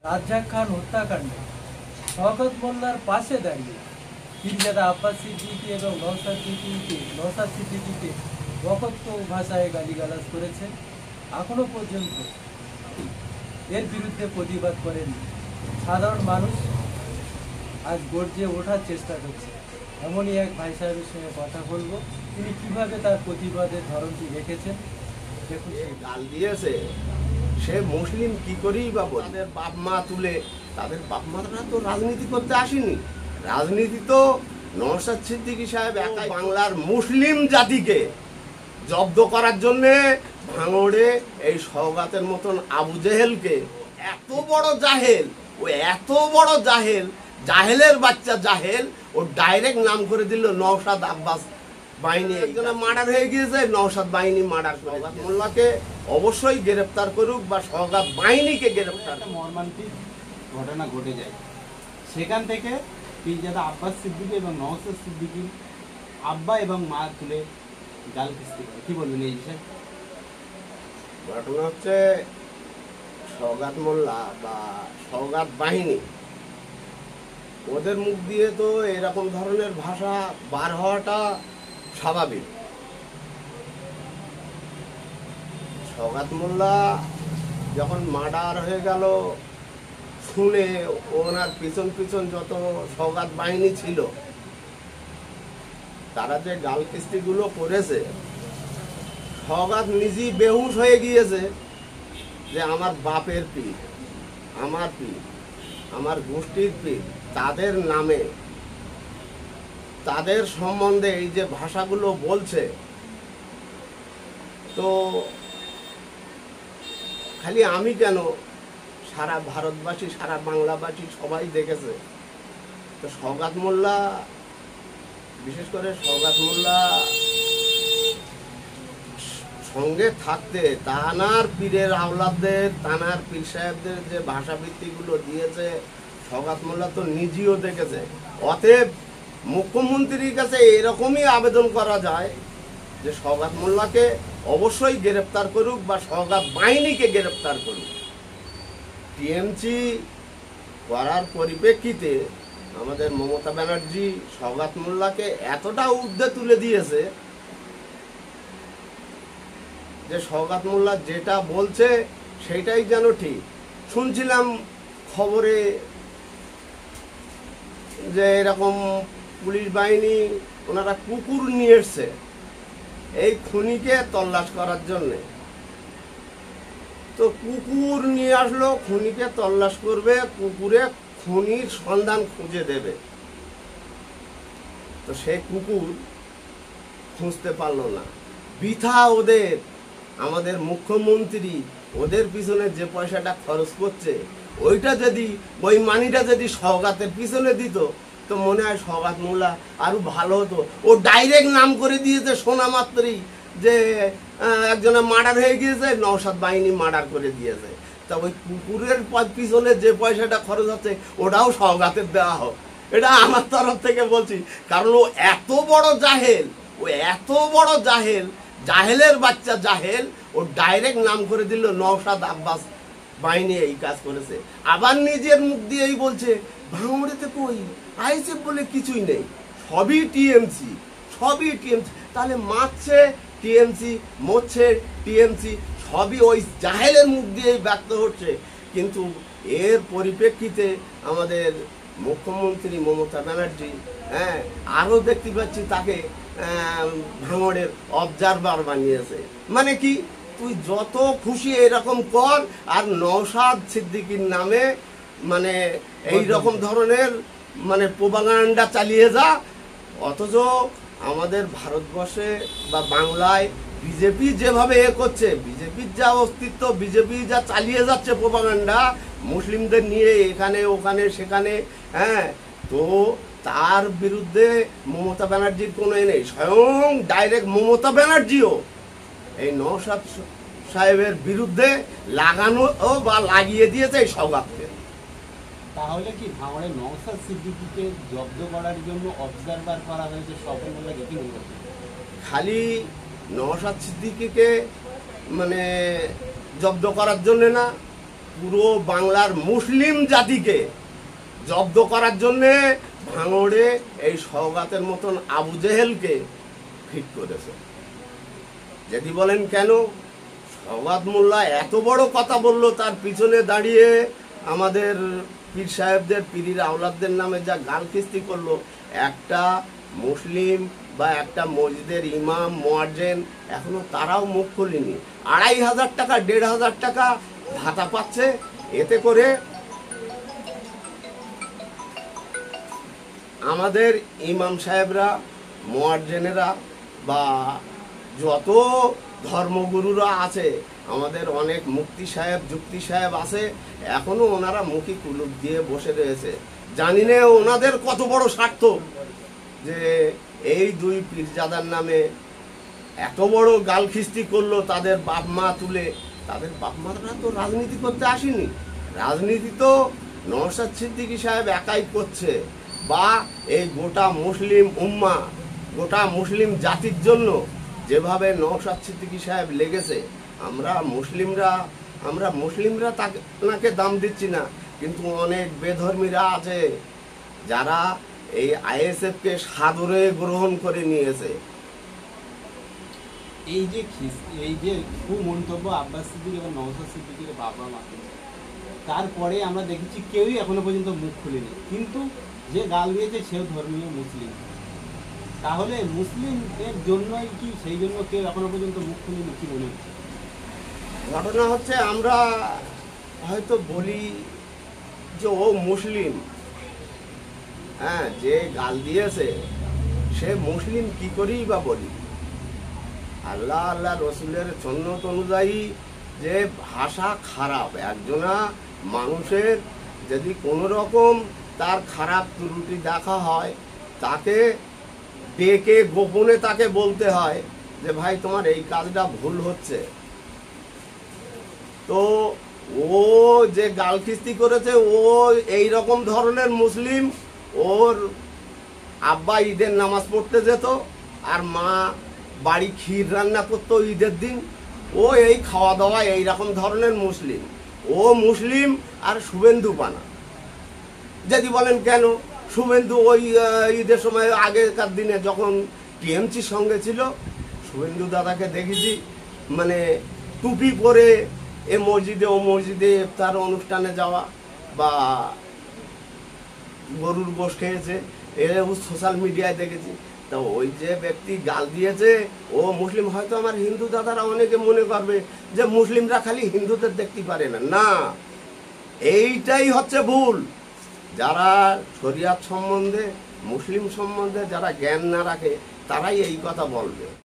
রাজ্জাক খান হত্যাকাণ্ডে শওকত মোল্লার পাশে দাঁড়িয়ে পীরজাদা আব্বাস সিদ্দিকী এবং নওশাদ সিদ্দিকীকে বকত্ব ভাষায় গালিগালাজ করেছে। এখনো পর্যন্ত এর বিরুদ্ধে প্রতিবাদ করেনি সাধারণ মানুষ। আজ গর্জে ওঠার চেষ্টা করছে। এমনই এক ভাই সাহেবের সঙ্গে কথা বলবো, তিনি কিভাবে তার প্রতিবাদের ধরনটি রেখেছেন দেখুন। গাল দিয়েছে সে মুসলিম কি করেই বা তাদের বাপ মা তুলে, তাদের বাপ মারা তো রাজনীতি করতে আসেনি। রাজনীতি তো নওশাদ সিদ্দিকী সাহেব একাই বাংলার মুসলিম জাতিকে জব্দ করার জন্যে ভাঙড়ে এই সওগাতের মতন আবু জেহেলকে, এত বড় জাহেল, ও এত বড় জাহেল, জাহেলের বাচ্চা জাহেল, ও ডাইরেক্ট নাম করে দিল নওশাদ আব্বাস বাহিনী। একজনে মার্ডার হয়ে গিয়েছে, নওশাদ বাহিনী মার্ডার করে। সওগাত মোল্লাকে অবশ্যই গ্রেফতার করুক বা সওগাত বাহিনীকে গ্রেফতার। মর্মান্তিক ঘটনা ঘটে যায়, সেখান থেকে পীরজাদা আব্বাস সিদ্দিকী এবং নওশাদ সিদ্দিকীর আব্বা এবং মা তুলে গাল কিস্তি করে। কি বলবেন এই বিষয়ে? ঘটনা হচ্ছে সওগাত মোল্লা বা সওগাত বাহিনী, ওদের মুখ দিয়ে তো এরকম ধরনের ভাষা বার হওয়াটা স্বাভাবিক। সওগাত মোল্লা যখন মার্ডার হয়ে গেল শুনে ওনার পিছন পিছন যত সওগাত বাহিনী ছিল, তারা যে গাল কিস্তিগুলো করেছে, সওগাত নিজেই বেহুশ হয়ে গিয়েছে যে আমার বাপের পীর, আমার পীর, আমার গোষ্ঠীর পীর, তাদের নামে, তাদের সম্বন্ধে এই যে ভাষাগুলো বলছে, তো খালি আমি কেন, সারা ভারতবাসী, সারা বাংলাবাসী সবাই দেখেছে। তো সওগাত মোল্লা, বিশেষ করে সওগাত মোল্লা সঙ্গে থাকতে তানার পীরের আওলাদদের, তানার পীর সাহেবদের যে ভাষাবৃত্তিগুলো দিয়েছে, সওগাত মোল্লা তো নিজেও দেখেছে। অতএব মুখ্যমন্ত্রীর কাছে এরকমই আবেদন করা যায় যে সওগাত মোল্লাকে অবশ্যই গ্রেফতার করুক বা সওগাত বাহিনীকে গ্রেফতার করুক। টিএমসি করার পরিপ্রেক্ষিতে আমাদের মমতা ব্যানার্জি সওগাত মোল্লাকে এতটা ঊর্ধ্বে তুলে দিয়েছে যে সওগাত মোল্লা যেটা বলছে সেটাই যেন ঠিক। শুনছিলাম খবরে যে এরকম পুলিশ বাহিনী ওনারা কুকুর নিয়ে এসছে এই খুনিকে তল্লাশ করার জন্যে। তো কুকুর নিয়ে আসলো, খুনিকে তল্লাশ করবে, কুকুরে খুনির সন্ধান খুঁজে দেবে। তো সেই কুকুর খুঁজতে পারলো না। বৃথা ওদের, আমাদের মুখ্যমন্ত্রী ওদের পিছনে যে পয়সাটা খরচ করছে, ওইটা যদি, ওই মানিটা যদি সওগাতের পিছনে দিত, তো মনে হয় সওগাত মোল্লা আরো ভালো হতো। ও ডাইরেক্ট নাম করে দিয়েছে শোনা মাত্রই যে একজনে মার্ডার হয়ে গিয়েছে, নওশাদ বাহিনী মার্ডার করে দিয়েছে। তা ওই কুকুরের পিছনে যে পয়সাটা খরচ হচ্ছে ওটাও সওগাতের দেওয়া হোক, এটা আমার তরফ থেকে বলছি। কারণ ও এত বড় জাহেল, ও এত বড় জাহেল, জাহেলের বাচ্চা জাহেল, ও ডাইরেক্ট নাম করে দিল নওশাদ আব্বাস বাহিনী এই কাজ করেছে। আবার নিজের মুখ দিয়েই বলছে ভাঙড়েতে কই আইসিএফ বলে কিছুই নেই, সবই টিএমসি, সবই টিএমসি। তাহলে মারছে টিএমসি, মরছে টিএমসি, সবই ওই জাহেলের মুখ দিয়েই ব্যক্ত হচ্ছে। কিন্তু এর পরিপ্রেক্ষিতে আমাদের মুখ্যমন্ত্রী মমতা ব্যানার্জি, আরও দেখতে পাচ্ছি তাকে ভাঙড়ের অবজারভার বানিয়েছে। মানে কি, তুই যত খুশি এরকম কর, আর নওশাদ সিদ্দিকীর নামে মানে এই রকম ধরনের মানে প্রোপাগান্ডা চালিয়ে যা। অথচ আমাদের ভারতবর্ষে বা বাংলায় বিজেপি যেভাবে করছে, বিজেপির যা অস্তিত্ব, বিজেপি যা চালিয়ে যাচ্ছে প্রোপাগান্ডা মুসলিমদের নিয়ে এখানে ওখানে সেখানে, তো তার বিরুদ্ধে মমতা ব্যানার্জির কোনো নেই। স্বয়ং ডাইরেক্ট মমতা ব্যানার্জিও এই নওশাদ সাহেবের বিরুদ্ধে লাগানো বা লাগিয়ে দিয়েছে এই সওগাতকে। তাহলে কি ভাঙড়ে নওশাদ সিদ্দিকীকে জব্দ করার জন্য অবজারভার করা হয়েছে সওগাত মোল্লাকে? কি বলবেন? খালি নওশাদ সিদ্দিকীকে মানে জব্দ করার জন্য না, পুরো বাংলার মুসলিম জাতিকে জব্দ করার জন্যে ভাঙড়ে এই সওগাতের মতন আবু জেহেলকে ফিট করেছে। যদি বলেন কেন, সওগাত মোল্লা এত বড় কথা বলল, তার পিছনে দাঁড়িয়ে আমাদের পীর সাহেবদের, পীরের আওলাদদের নামে যা গালখিস্তি করলো, একটা মুসলিম বা একটা মসজিদের ইমাম মুয়াজ্জিন এখনো তারাও মুখ খুলেনি। 2500 টাকা 1500 টাকা ভাতা পাচ্ছে। এতে করে আমাদের ইমাম সাহেবরা, মুয়াজ্জিনেরা বা যত ধর্মগুরুরা আছে, আমাদের অনেক মুফতি সাহেব, যুক্তি সাহেব আছে, এখনো ওনারা মুখী কুলুপ দিয়ে বসে রয়েছে। জানি না ওনাদের কত বড় স্বার্থ যে এই দুই পীরজাদার নামে এত বড় গালখিস্তি করলো। তাদের বাপ মা তুলে, তাদের বাপ মারা তো রাজনীতি করতে আসেনি, রাজনীতি তো নওশাদ সিদ্দিকী সাহেব একাই করছে, বা এই গোটা মুসলিম উম্মা, গোটা মুসলিম জাতির জন্য যেভাবে নওশাদ সিদ্দিকী সাহেব লেগেছে। আমরা মুসলিমরা তাকে দাম দিচ্ছি না, কিন্তু অনেক বেধর্মীরা আছে যারা এই আইএসএফকে সাদরে গ্রহণ করে নিয়েছে। এই যে কুমন্তব্য আব্বাস সিদ্দিকী এবং নওশাদ সিদ্দিকীর বাবা মা, তারপরে আমরা দেখেছি কেউই এখনো পর্যন্ত মুখ খুলেনি, কিন্তু যে গাল দিয়েছে সেও ধর্মীয় মুসলিম। তাহলে মুসলিমের জন্যই কি সেই জন্য কেউ এখনো পর্যন্ত মুখ খুলেনি, কি মনে হচ্ছে? ঘটনা হচ্ছে, আমরা হয়তো বলি যে ও মুসলিম, হ্যাঁ, যে গাল দিয়েছে সে মুসলিম কি করেই বা বলি। আল্লাহ আল্লাহ রসুলের সুন্নত অনুযায়ী যে ভাষা খারাপ, একজনা মানুষের যদি কোনো রকম তার খারাপ ত্রুটি দেখা হয়, তাকে ডেকে গোপনে তাকে বলতে হয় যে ভাই তোমার এই কাজটা ভুল হচ্ছে। তো ও যে গালখিস্তি করেছে, ও এই রকম ধরনের মুসলিম। ওর আব্বা ঈদের নামাজ পড়তে যেত আর মা বাড়ি ক্ষীর রান্না করতো ঈদের দিন। ও এই খাওয়া দাওয়া এই রকম ধরনের মুসলিম। ও মুসলিম আর শুভেন্দু পানা। যদি বলেন কেন, শুভেন্দু ওই ঈদের সময় আগেকার দিনে যখন টিএমসির সঙ্গে ছিল, শুভেন্দু দাদাকে দেখেছি মানে টুপি পরে এ মসজিদে ও মসজিদে তার অনুষ্ঠানে যাওয়া, বা গরুর গোশ খেয়েছে, এও সোশ্যাল মিডিয়ায় দেখেছি। তো ওই যে ব্যক্তি গাল দিয়েছে ও মুসলিম। হয়তো আমার হিন্দু দাদারা অনেকে মনে করবে যে মুসলিমরা খালি হিন্দুদের দেখতে পারে না, না, এইটাই হচ্ছে ভুল। যারা শরিয়াত সম্বন্ধে, মুসলিম সম্বন্ধে যারা জ্ঞান না রাখে, তারাই এই কথা বলবে।